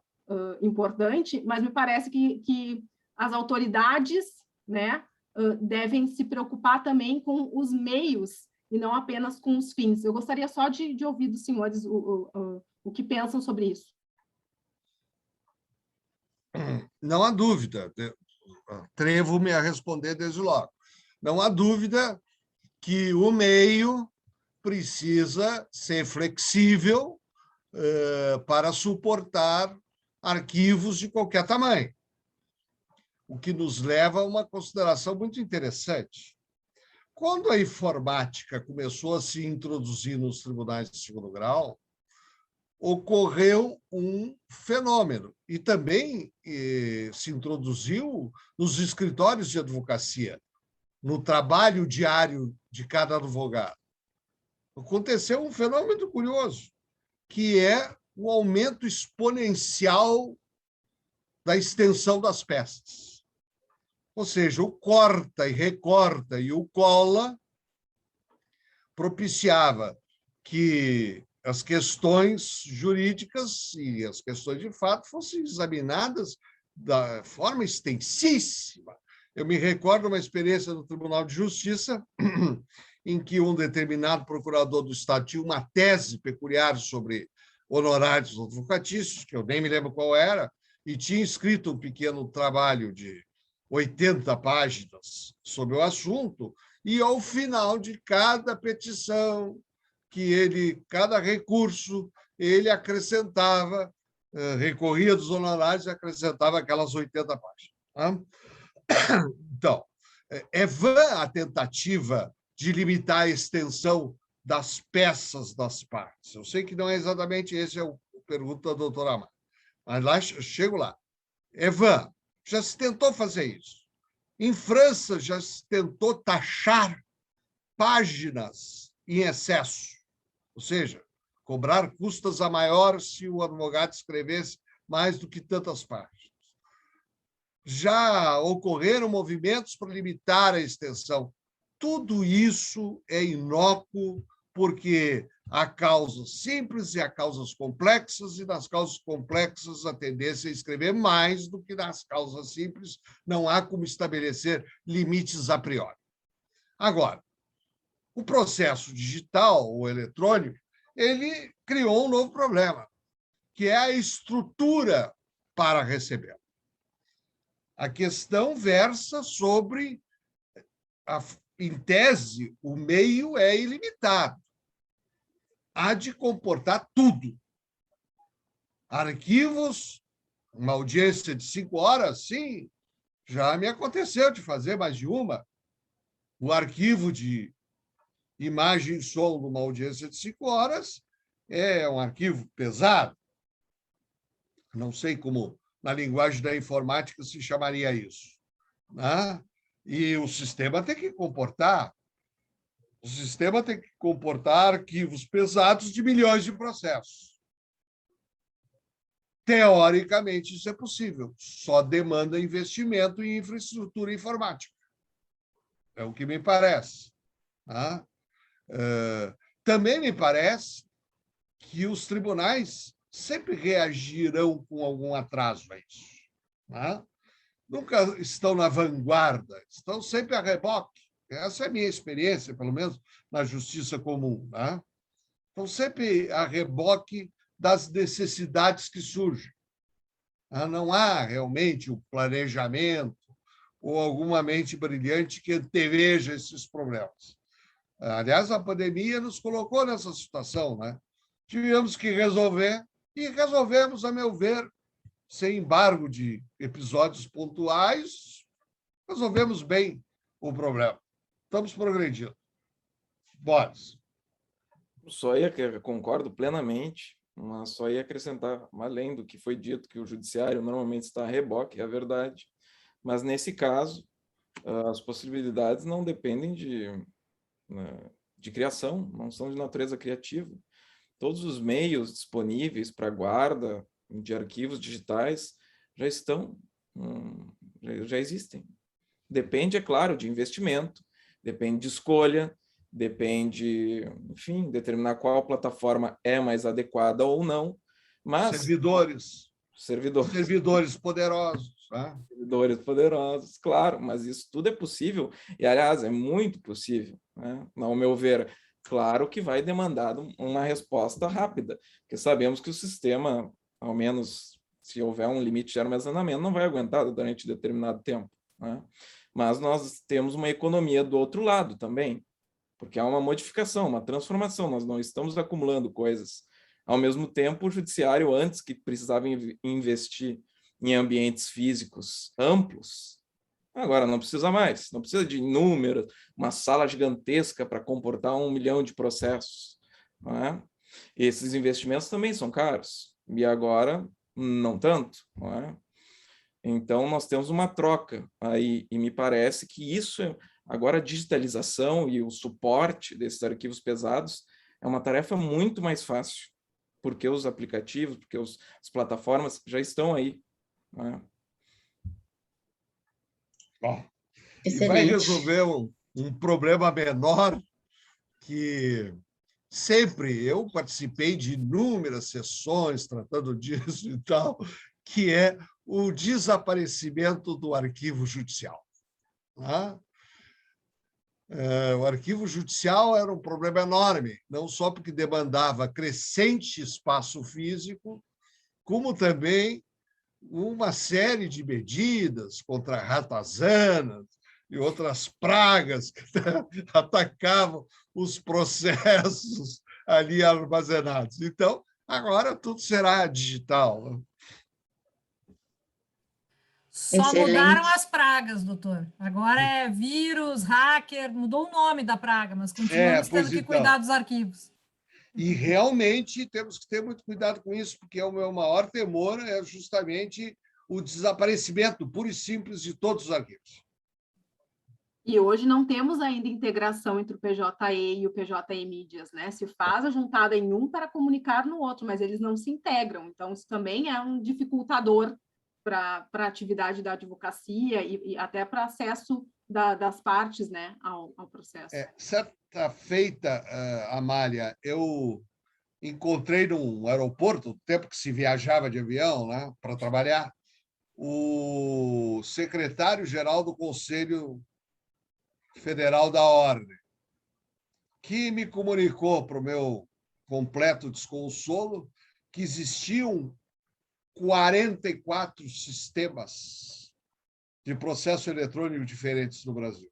importante, mas me parece que as autoridades, né, devem se preocupar também com os meios e não apenas com os fins. Eu gostaria só de ouvir dos senhores o que pensam sobre isso. Não há dúvida. atrevo-me a responder desde logo. Não há dúvida que o meio precisa ser flexível para suportar arquivos de qualquer tamanho, o que nos leva a uma consideração muito interessante. Quando a informática começou a se introduzir nos tribunais de segundo grau, ocorreu um fenômeno, e também se introduziu nos escritórios de advocacia, no trabalho diário de cada advogado. Aconteceu um fenômeno curioso, que é o aumento exponencial da extensão das peças. Ou seja, o corta e recorta e o cola propiciava que as questões jurídicas e as questões de fato fossem examinadas da forma extensíssima. Eu me recordo uma experiência no Tribunal de Justiça em que um determinado procurador do Estado tinha uma tese peculiar sobre honorários advocatícios, que eu nem me lembro qual era, e tinha escrito um pequeno trabalho de 80 páginas sobre o assunto, e ao final de cada petição, cada recurso, ele acrescentava, recorria dos honorários e acrescentava aquelas 80 páginas. Então, é vã a tentativa de limitar a extensão das peças das partes. Eu sei que não é exatamente esse a pergunta da doutora Amara, mas lá eu chego lá. É vã. Já se tentou fazer isso. Em França, já se tentou taxar páginas em excesso, ou seja, cobrar custas a maior se o advogado escrevesse mais do que tantas páginas. Já ocorreram movimentos para limitar a extensão. Tudo isso é inócuo, porque há causas simples e há causas complexas, e nas causas complexas a tendência é escrever mais do que nas causas simples. Não há como estabelecer limites a priori. Agora, o processo digital ou eletrônico, ele criou um novo problema, que é a estrutura para receber. A questão versa sobre, em tese, o meio é ilimitado. Há de comportar tudo. Arquivos, uma audiência de 5 horas, sim, já me aconteceu de fazer mais de uma. O arquivo de imagem e som de uma audiência de 5 horas é um arquivo pesado. Não sei como, na linguagem da informática, se chamaria isso. Né? E o sistema tem que comportar. O sistema tem que comportar arquivos pesados de milhões de processos. Teoricamente, isso é possível. Só demanda investimento em infraestrutura informática. É o que me parece. Tá? Também me parece que os tribunais sempre reagirão com algum atraso a isso. Tá? Nunca estão na vanguarda, estão sempre a reboque. Essa é a minha experiência, pelo menos na justiça comum. Tá? Estão sempre a reboque das necessidades que surgem. Tá? Não há realmente o planejamento ou alguma mente brilhante que anteveja esses problemas. Aliás, a pandemia nos colocou nessa situação. Né? Tivemos que resolver, e resolvemos, a meu ver, sem embargo de episódios pontuais, resolvemos bem o problema. Estamos progredindo. Boris. Concordo plenamente, mas só ia acrescentar, além do que foi dito, que o judiciário normalmente está a reboque, é verdade, mas nesse caso, as possibilidades não dependem de criação, não são de natureza criativa. Todos os meios disponíveis para guarda de arquivos digitais já existem. Depende, é claro, de investimento, depende de escolha, depende, enfim, determinar qual plataforma é mais adequada ou não, mas... Servidores poderosos. Tá? Servidores poderosos, claro, mas isso tudo é possível, e, aliás, é muito possível, né? Ao meu ver, claro que vai demandar uma resposta rápida, porque sabemos que o sistema, ao menos se houver um limite de armazenamento, não vai aguentar durante determinado tempo. né? Mas nós temos uma economia do outro lado também, porque há uma modificação, uma transformação, nós não estamos acumulando coisas. Ao mesmo tempo, o judiciário, antes que precisava investir em ambientes físicos amplos, agora não precisa mais, não precisa de inúmeras, uma sala gigantesca para comportar 1 milhão de processos, não é? Esses investimentos também são caros, e agora não tanto, não é? Então, nós temos uma troca aí, e me parece que isso, agora a digitalização e o suporte desses arquivos pesados é uma tarefa muito mais fácil, porque os aplicativos, porque as plataformas já estão aí, né? E vai resolver um problema menor que sempre eu participei de inúmeras sessões tratando disso e tal, que é o desaparecimento do arquivo judicial. Tá? O arquivo judicial era um problema enorme, não só porque demandava crescente espaço físico, como também uma série de medidas contra ratazanas e outras pragas que atacavam os processos ali armazenados. Então, agora tudo será digital. Só Excelente. mudaram as pragas, doutor. Agora é vírus, hacker, mudou o nome da praga, mas continuamos tendo que cuidar dos arquivos. E realmente temos que ter muito cuidado com isso, porque o meu maior temor é justamente o desaparecimento puro e simples de todos os arquivos. E hoje não temos ainda integração entre o PJE e o PJE Mídias, né? Se faz a juntada em um para comunicar no outro, mas eles não se integram. Então, isso também é um dificultador para a atividade da advocacia e até para acesso das partes, né, ao processo. Certa feita, Amália, eu encontrei num aeroporto, no tempo que se viajava de avião, né, para trabalhar, o secretário-geral do Conselho Federal da Ordem, que me comunicou, para o meu completo desconsolo, que existiam 44 sistemas de processo eletrônico diferentes no Brasil.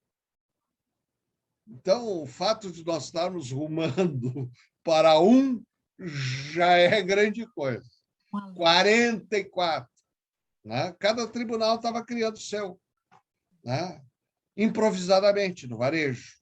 Então, o fato de nós estarmos rumando para um já é grande coisa. 44. Né? Cada tribunal estava criando o seu, né? Improvisadamente, no varejo.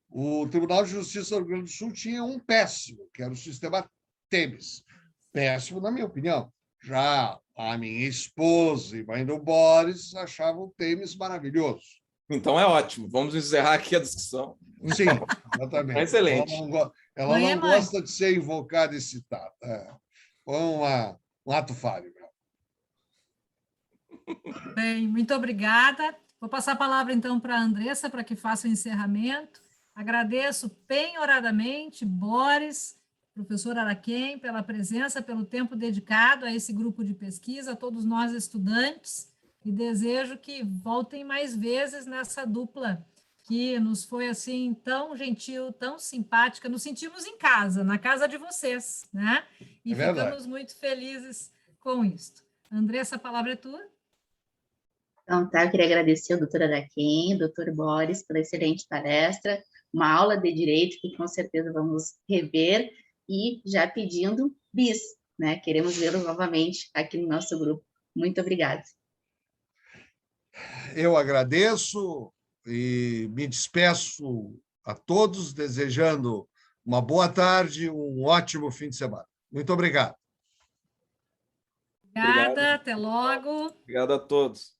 O Tribunal de Justiça do Rio Grande do Sul tinha um péssimo, que era o sistema TEMES. Péssimo, na minha opinião. Já a minha esposa e mãe do Boris achavam o TEMES maravilhoso. Então é ótimo. Vamos encerrar aqui a discussão. Sim, exatamente. É excelente. Ela não gosta de ser invocada e citada. Foi um ato falho. Bem, muito obrigada. Vou passar a palavra, então, para a Andressa, para que faça o encerramento. Agradeço penhoradamente, Boris, professor Araquém, pela presença, pelo tempo dedicado a esse grupo de pesquisa, a todos nós estudantes, e desejo que voltem mais vezes nessa dupla que nos foi assim tão gentil, tão simpática. Nos sentimos em casa, na casa de vocês, né? E ficamos muito felizes com isso. Andressa, a palavra é tua. Então, tá, eu queria agradecer ao doutor Araquém, ao doutor Boris, pela excelente palestra, uma aula de direito que com certeza vamos rever e já pedindo bis, né? Queremos vê-los novamente aqui no nosso grupo. Muito obrigada. Eu agradeço e me despeço a todos, desejando uma boa tarde, um ótimo fim de semana. Muito obrigado. Obrigada, até logo. Obrigado a todos.